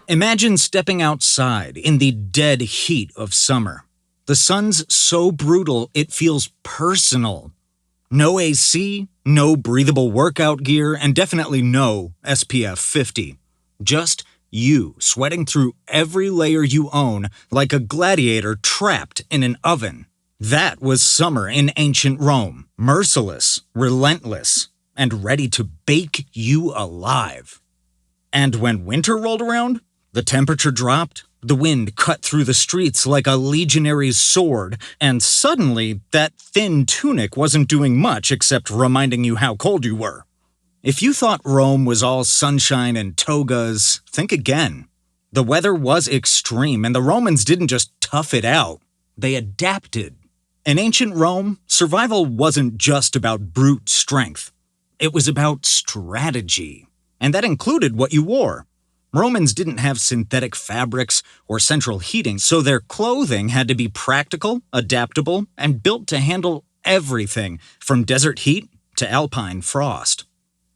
Imagine stepping outside in the dead heat of summer. The sun's so brutal it feels personal. No AC, no breathable workout gear, and definitely no SPF 50. Just you sweating through every layer you own like a gladiator trapped in an oven. That was summer in ancient Rome, merciless, relentless, and ready to bake you alive. And when winter rolled around, the temperature dropped, the wind cut through the streets like a legionary's sword, and suddenly that thin tunic wasn't doing much except reminding you how cold you were. If you thought Rome was all sunshine and togas, think again. The weather was extreme, and the Romans didn't just tough it out. They adapted. In ancient Rome, survival wasn't just about brute strength. It was about strategy. And that included what you wore. Romans didn't have synthetic fabrics or central heating, so their clothing had to be practical, adaptable, and built to handle everything from desert heat to alpine frost.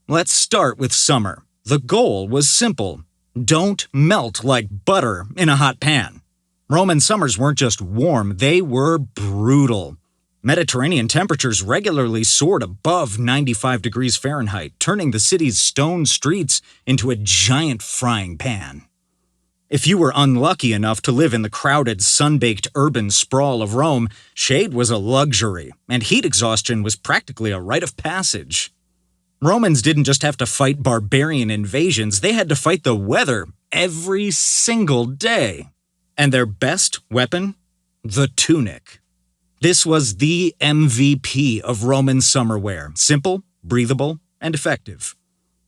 Let's start with summer. The goal was simple. Don't melt like butter in a hot pan. Roman summers weren't just warm, they were brutal. Mediterranean temperatures regularly soared above 95 degrees Fahrenheit, turning the city's stone streets into a giant frying pan. If you were unlucky enough to live in the crowded, sun-baked urban sprawl of Rome, shade was a luxury, and heat exhaustion was practically a rite of passage. Romans didn't just have to fight barbarian invasions, they had to fight the weather every single day. And their best weapon? The tunic. This was the MVP of Roman summer wear, simple, breathable, and effective.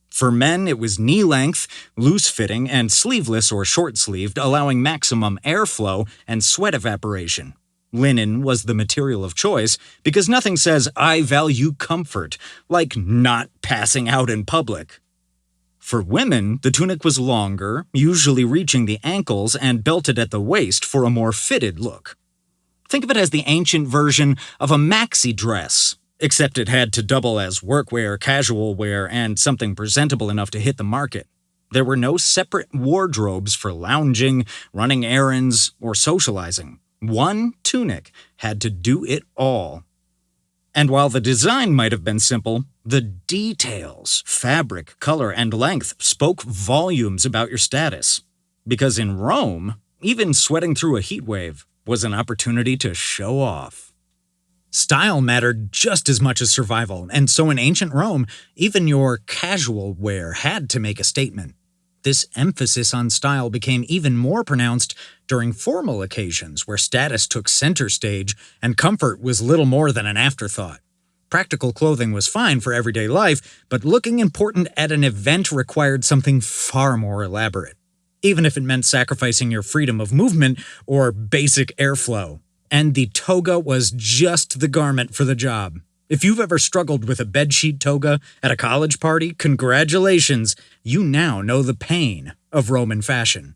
For men, it was knee-length, loose-fitting, and sleeveless or short-sleeved, allowing maximum airflow and sweat evaporation. Linen was the material of choice because nothing says, "I value comfort," like not passing out in public. For women, the tunic was longer, usually reaching the ankles and belted at the waist for a more fitted look. Think of it as the ancient version of a maxi dress, except it had to double as workwear, casual wear, and something presentable enough to hit the market. There were no separate wardrobes for lounging, running errands, or socializing. One tunic had to do it all. And while the design might have been simple, the details, fabric, color, and length spoke volumes about your status. Because in Rome, even sweating through a heat wave was an opportunity to show off. Style mattered just as much as survival, and so in ancient Rome, even your casual wear had to make a statement. This emphasis on style became even more pronounced during formal occasions where status took center stage and comfort was little more than an afterthought. Practical clothing was fine for everyday life, but looking important at an event required something far more elaborate, even if it meant sacrificing your freedom of movement or basic airflow. And the toga was just the garment for the job. If you've ever struggled with a bedsheet toga at a college party, congratulations, you now know the pain of Roman fashion.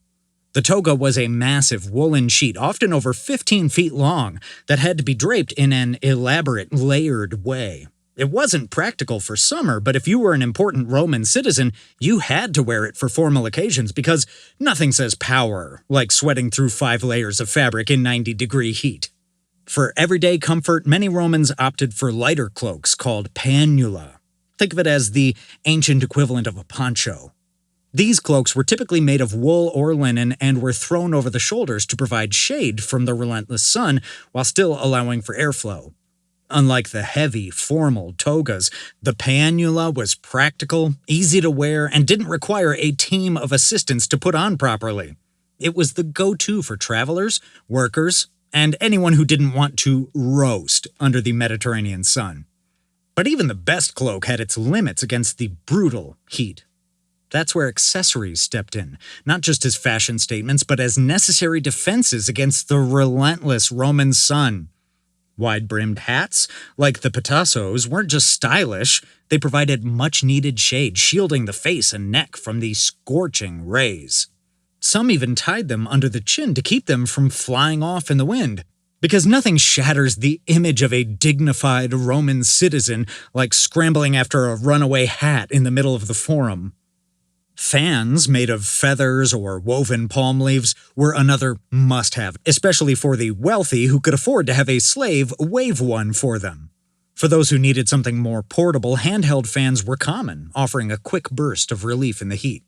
The toga was a massive woolen sheet, often over 15 feet long, that had to be draped in an elaborate, layered way. It wasn't practical for summer, but if you were an important Roman citizen, you had to wear it for formal occasions because nothing says power like sweating through 5 layers of fabric in 90-degree heat. For everyday comfort, many Romans opted for lighter cloaks called pannula. Think of it as the ancient equivalent of a poncho. These cloaks were typically made of wool or linen and were thrown over the shoulders to provide shade from the relentless sun while still allowing for airflow. Unlike the heavy, formal togas, the pannula was practical, easy to wear, and didn't require a team of assistants to put on properly. It was the go-to for travelers, workers, and anyone who didn't want to roast under the Mediterranean sun. But even the best cloak had its limits against the brutal heat. That's where accessories stepped in, not just as fashion statements, but as necessary defenses against the relentless Roman sun. Wide-brimmed hats, like the patassos, weren't just stylish, they provided much-needed shade, shielding the face and neck from the scorching rays. Some even tied them under the chin to keep them from flying off in the wind, because nothing shatters the image of a dignified Roman citizen like scrambling after a runaway hat in the middle of the forum. Fans made of feathers or woven palm leaves were another must-have, especially for the wealthy who could afford to have a slave wave one for them. For those who needed something more portable, handheld fans were common, offering a quick burst of relief in the heat.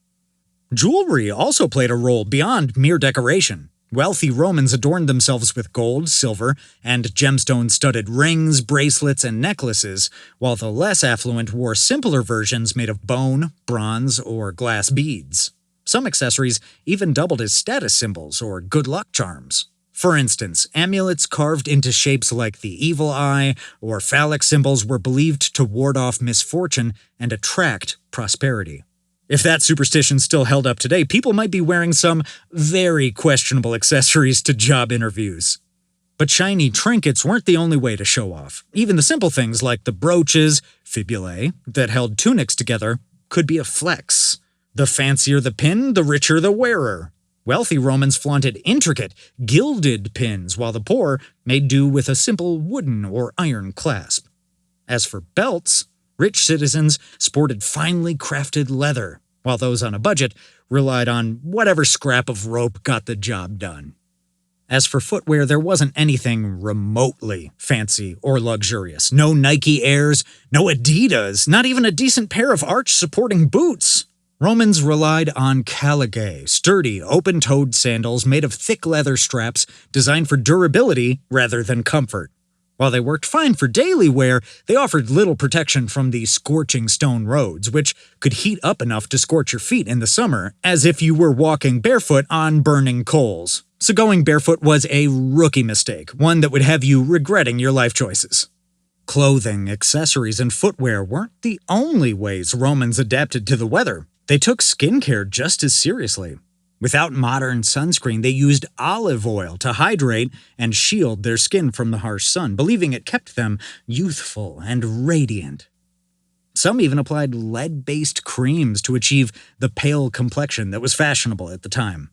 Jewelry also played a role beyond mere decoration. Wealthy Romans adorned themselves with gold, silver, and gemstone-studded rings, bracelets, and necklaces, while the less affluent wore simpler versions made of bone, bronze, or glass beads. Some accessories even doubled as status symbols or good luck charms. For instance, amulets carved into shapes like the evil eye or phallic symbols were believed to ward off misfortune and attract prosperity. If that superstition still held up today, people might be wearing some very questionable accessories to job interviews. But shiny trinkets weren't the only way to show off. Even the simple things like the brooches, fibulae, that held tunics together could be a flex. The fancier the pin, the richer the wearer. Wealthy Romans flaunted intricate, gilded pins, while the poor made do with a simple wooden or iron clasp. As for belts, rich citizens sported finely crafted leather, while those on a budget relied on whatever scrap of rope got the job done. As for footwear, there wasn't anything remotely fancy or luxurious. No Nike Airs, no Adidas, not even a decent pair of arch-supporting boots. Romans relied on caligae, sturdy, open-toed sandals made of thick leather straps designed for durability rather than comfort. While they worked fine for daily wear, they offered little protection from the scorching stone roads, which could heat up enough to scorch your feet in the summer, as if you were walking barefoot on burning coals. So going barefoot was a rookie mistake, one that would have you regretting your life choices. Clothing, accessories, and footwear weren't the only ways Romans adapted to the weather. They took skincare just as seriously. Without modern sunscreen, they used olive oil to hydrate and shield their skin from the harsh sun, believing it kept them youthful and radiant. Some even applied lead-based creams to achieve the pale complexion that was fashionable at the time.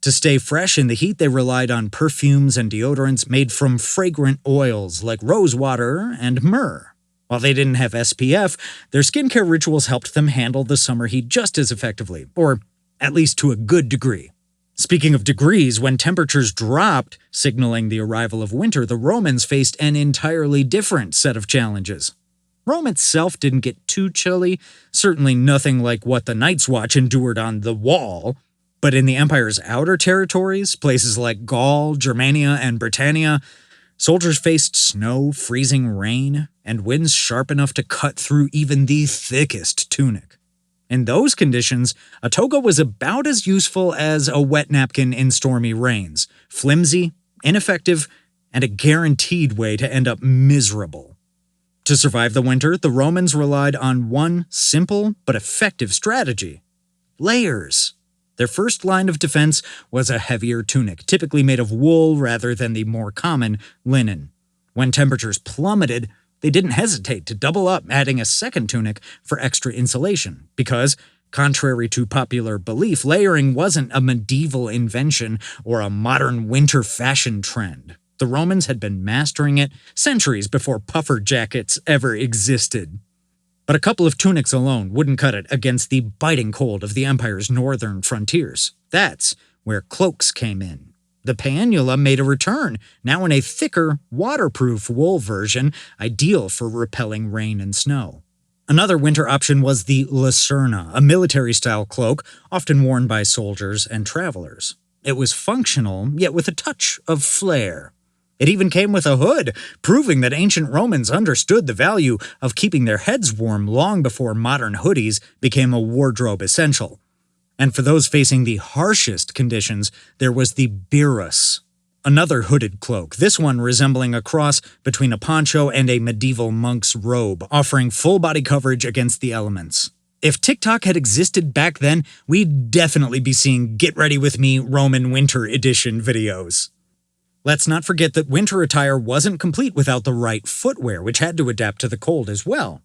To stay fresh in the heat, they relied on perfumes and deodorants made from fragrant oils like rose water and myrrh. While they didn't have SPF, their skincare rituals helped them handle the summer heat just as effectively, or at least to a good degree. Speaking of degrees, when temperatures dropped, signaling the arrival of winter, the Romans faced an entirely different set of challenges. Rome itself didn't get too chilly, certainly nothing like what the Night's Watch endured on the Wall, but in the empire's outer territories, places like Gaul, Germania, and Britannia, soldiers faced snow, freezing rain, and winds sharp enough to cut through even the thickest tunic. In those conditions, a toga was about as useful as a wet napkin in stormy rains, flimsy, ineffective, and a guaranteed way to end up miserable. To survive the winter, the Romans relied on one simple but effective strategy: layers. Their first line of defense was a heavier tunic, typically made of wool rather than the more common linen. When temperatures plummeted, they didn't hesitate to double up, adding a second tunic for extra insulation, because, contrary to popular belief, layering wasn't a medieval invention or a modern winter fashion trend. The Romans had been mastering it centuries before puffer jackets ever existed. But a couple of tunics alone wouldn't cut it against the biting cold of the empire's northern frontiers. That's where cloaks came in. The paennula made a return, now in a thicker, waterproof wool version, ideal for repelling rain and snow. Another winter option was the lacerna, a military-style cloak often worn by soldiers and travelers. It was functional, yet with a touch of flair. It even came with a hood, proving that ancient Romans understood the value of keeping their heads warm long before modern hoodies became a wardrobe essential. And for those facing the harshest conditions, there was the birrus, another hooded cloak, this one resembling a cross between a poncho and a medieval monk's robe, offering full body coverage against the elements. If TikTok had existed back then, we'd definitely be seeing Get Ready With Me Roman Winter Edition videos. Let's not forget that winter attire wasn't complete without the right footwear, which had to adapt to the cold as well.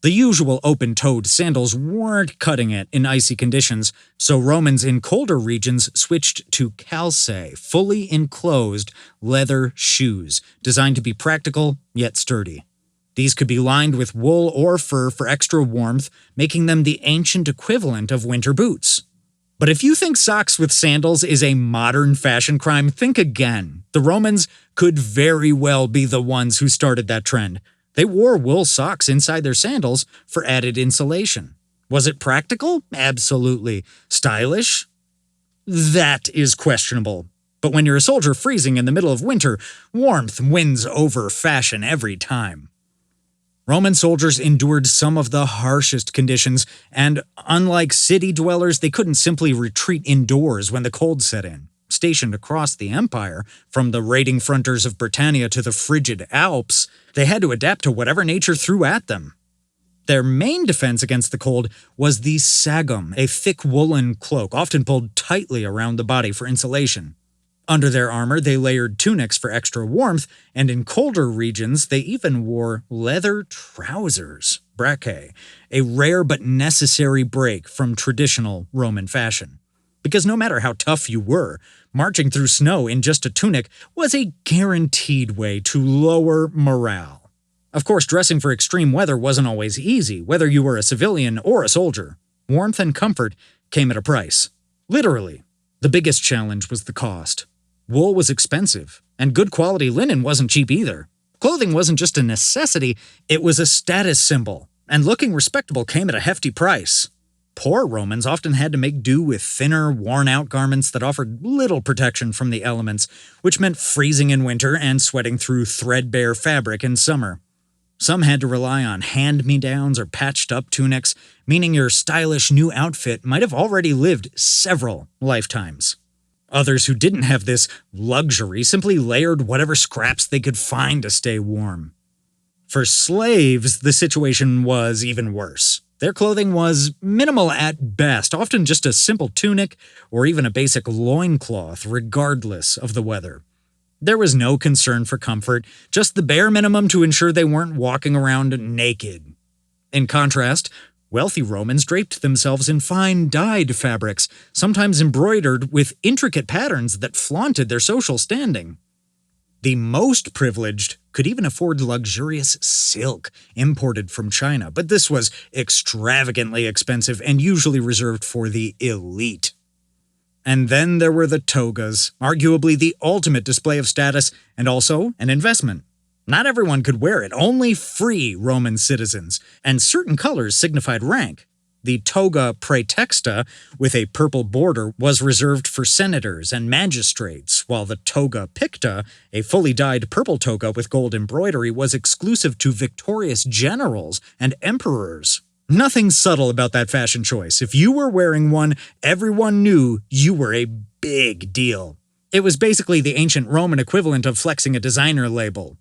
The usual open-toed sandals weren't cutting it in icy conditions, so Romans in colder regions switched to calcae, fully enclosed leather shoes, designed to be practical yet sturdy. These could be lined with wool or fur for extra warmth, making them the ancient equivalent of winter boots. But if you think socks with sandals is a modern fashion crime, think again. The Romans could very well be the ones who started that trend. They wore wool socks inside their sandals for added insulation. Was it practical? Absolutely. Stylish? That is questionable. But when you're a soldier freezing in the middle of winter, warmth wins over fashion every time. Roman soldiers endured some of the harshest conditions, and unlike city dwellers, they couldn't simply retreat indoors when the cold set in. Stationed across the empire, from the raiding frontiers of Britannia to the frigid Alps, they had to adapt to whatever nature threw at them. Their main defense against the cold was the sagum, a thick woolen cloak often pulled tightly around the body for insulation. Under their armor, they layered tunics for extra warmth, and in colder regions, they even wore leather trousers, brachae, a rare but necessary break from traditional Roman fashion. Because no matter how tough you were, marching through snow in just a tunic was a guaranteed way to lower morale. Of course, dressing for extreme weather wasn't always easy, whether you were a civilian or a soldier. Warmth and comfort came at a price. Literally. The biggest challenge was the cost. Wool was expensive, and good quality linen wasn't cheap either. Clothing wasn't just a necessity, it was a status symbol, and looking respectable came at a hefty price. Poor Romans often had to make do with thinner, worn-out garments that offered little protection from the elements, which meant freezing in winter and sweating through threadbare fabric in summer. Some had to rely on hand-me-downs or patched-up tunics, meaning your stylish new outfit might have already lived several lifetimes. Others who didn't have this luxury simply layered whatever scraps they could find to stay warm. For slaves, the situation was even worse. Their clothing was minimal at best, often just a simple tunic or even a basic loincloth, regardless of the weather. There was no concern for comfort, just the bare minimum to ensure they weren't walking around naked. In contrast, wealthy Romans draped themselves in fine dyed fabrics, sometimes embroidered with intricate patterns that flaunted their social standing. The most privileged could even afford luxurious silk imported from China, but this was extravagantly expensive and usually reserved for the elite. And then there were the togas, arguably the ultimate display of status and also an investment. Not everyone could wear it, only free Roman citizens, and certain colors signified rank. The toga praetexta, with a purple border, was reserved for senators and magistrates, while the toga picta, a fully dyed purple toga with gold embroidery, was exclusive to victorious generals and emperors. Nothing subtle about that fashion choice. If you were wearing one, everyone knew you were a big deal. It was basically the ancient Roman equivalent of flexing a designer label.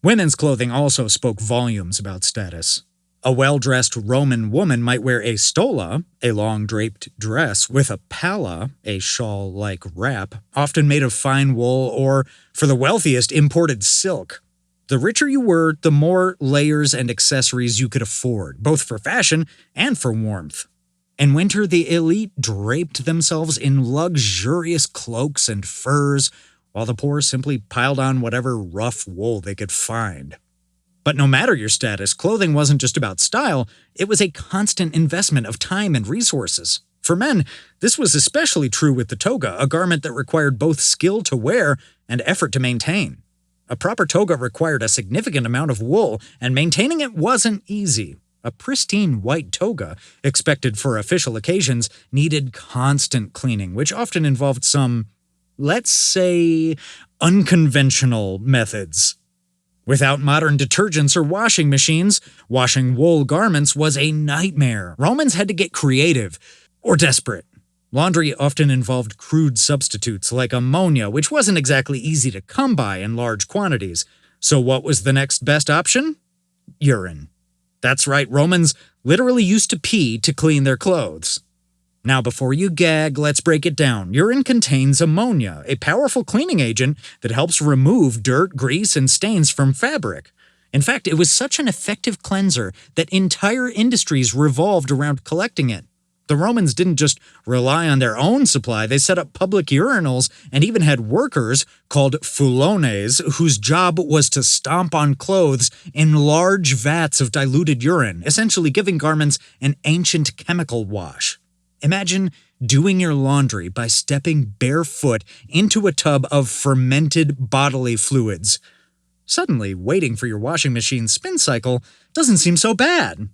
Women's clothing also spoke volumes about status. A well-dressed Roman woman might wear a stola, a long draped dress, with a palla, a shawl-like wrap, often made of fine wool or, for the wealthiest, imported silk. The richer you were, the more layers and accessories you could afford, both for fashion and for warmth. In winter, the elite draped themselves in luxurious cloaks and furs, while the poor simply piled on whatever rough wool they could find. But no matter your status, clothing wasn't just about style, it was a constant investment of time and resources. For men, this was especially true with the toga, a garment that required both skill to wear and effort to maintain. A proper toga required a significant amount of wool, and maintaining it wasn't easy. A pristine white toga, expected for official occasions, needed constant cleaning, which often involved some, let's say, unconventional methods. Without modern detergents or washing machines, washing wool garments was a nightmare. Romans had to get creative or desperate. Laundry often involved crude substitutes like ammonia, which wasn't exactly easy to come by in large quantities. So what was the next best option? Urine. That's right, Romans literally used to pee to clean their clothes. Now, before you gag, let's break it down. Urine contains ammonia, a powerful cleaning agent that helps remove dirt, grease, and stains from fabric. In fact, it was such an effective cleanser that entire industries revolved around collecting it. The Romans didn't just rely on their own supply, they set up public urinals and even had workers, called fulones, whose job was to stomp on clothes in large vats of diluted urine, essentially giving garments an ancient chemical wash. Imagine doing your laundry by stepping barefoot into a tub of fermented bodily fluids. Suddenly, waiting for your washing machine's spin cycle doesn't seem so bad.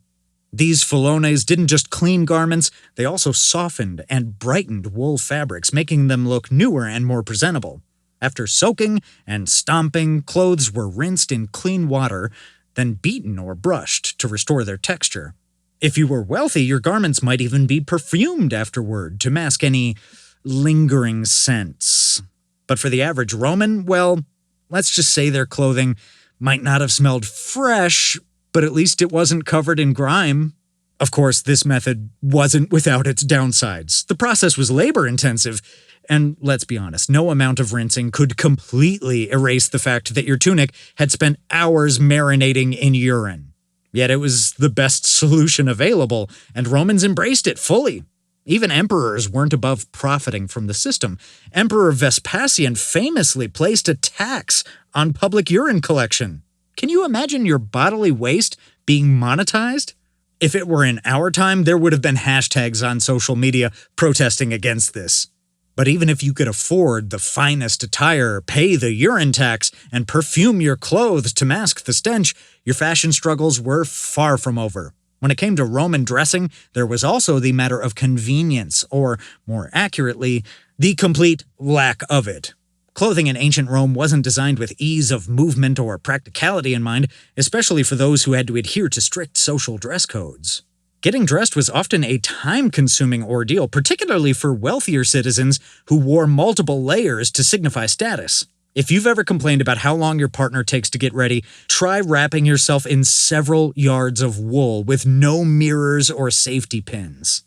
These fulones didn't just clean garments, they also softened and brightened wool fabrics, making them look newer and more presentable. After soaking and stomping, clothes were rinsed in clean water, then beaten or brushed to restore their texture. If you were wealthy, your garments might even be perfumed afterward to mask any lingering scents. But for the average Roman, well, let's just say their clothing might not have smelled fresh, but at least it wasn't covered in grime. Of course, this method wasn't without its downsides. The process was labor-intensive, and let's be honest, no amount of rinsing could completely erase the fact that your tunic had spent hours marinating in urine. Yet it was the best solution available, and Romans embraced it fully. Even emperors weren't above profiting from the system. Emperor Vespasian famously placed a tax on public urine collection. Can you imagine your bodily waste being monetized? If it were in our time, there would have been hashtags on social media protesting against this. But even if you could afford the finest attire, pay the urine tax, and perfume your clothes to mask the stench, your fashion struggles were far from over. When it came to Roman dressing, there was also the matter of convenience, or, more accurately, the complete lack of it. Clothing in ancient Rome wasn't designed with ease of movement or practicality in mind, especially for those who had to adhere to strict social dress codes. Getting dressed was often a time-consuming ordeal, particularly for wealthier citizens who wore multiple layers to signify status. If you've ever complained about how long your partner takes to get ready, try wrapping yourself in several yards of wool with no mirrors or safety pins.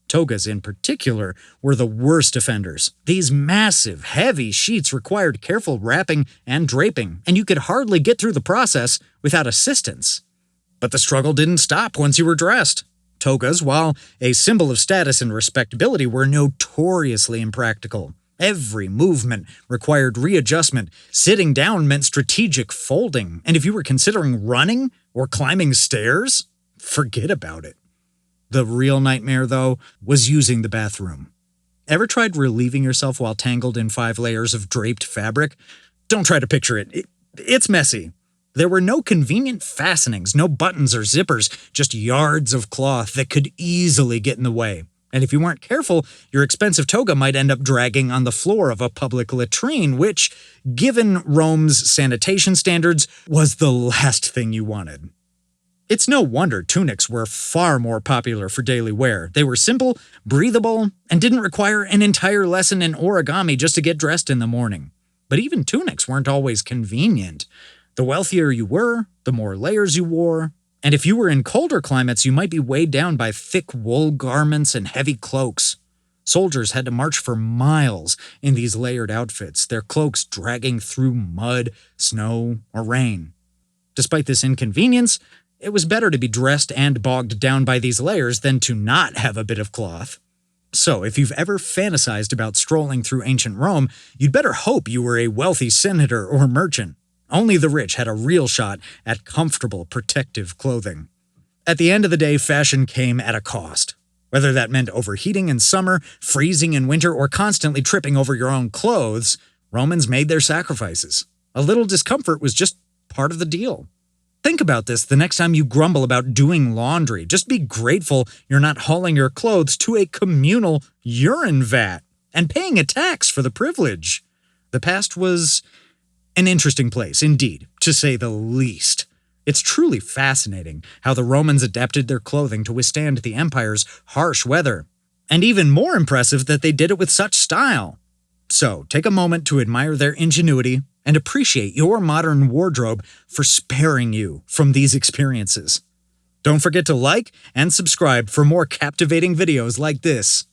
Togas, in particular, were the worst offenders. These massive, heavy sheets required careful wrapping and draping, and you could hardly get through the process without assistance. But the struggle didn't stop once you were dressed. Togas, while a symbol of status and respectability, were notoriously impractical. Every movement required readjustment. Sitting down meant strategic folding, and if you were considering running or climbing stairs, forget about it. The real nightmare, though, was using the bathroom. Ever tried relieving yourself while tangled in 5 layers of draped fabric? Don't try to picture it. It's messy. There were no convenient fastenings, no buttons or zippers, just yards of cloth that could easily get in the way. And if you weren't careful, your expensive toga might end up dragging on the floor of a public latrine, which, given Rome's sanitation standards, was the last thing you wanted. It's no wonder tunics were far more popular for daily wear. They were simple, breathable, and didn't require an entire lesson in origami just to get dressed in the morning. But even tunics weren't always convenient. The wealthier you were, the more layers you wore, and if you were in colder climates, you might be weighed down by thick wool garments and heavy cloaks. Soldiers had to march for miles in these layered outfits, their cloaks dragging through mud, snow, or rain. Despite this inconvenience, it was better to be dressed and bogged down by these layers than to not have a bit of cloth. So, if you've ever fantasized about strolling through ancient Rome, you'd better hope you were a wealthy senator or merchant. Only the rich had a real shot at comfortable, protective clothing. At the end of the day, fashion came at a cost. Whether that meant overheating in summer, freezing in winter, or constantly tripping over your own clothes, Romans made their sacrifices. A little discomfort was just part of the deal. Think about this the next time you grumble about doing laundry. Just be grateful you're not hauling your clothes to a communal urine vat and paying a tax for the privilege. The past was an interesting place, indeed, to say the least. It's truly fascinating how the Romans adapted their clothing to withstand the empire's harsh weather. And even more impressive that they did it with such style. So, take a moment to admire their ingenuity and appreciate your modern wardrobe for sparing you from these experiences. Don't forget to like and subscribe for more captivating videos like this.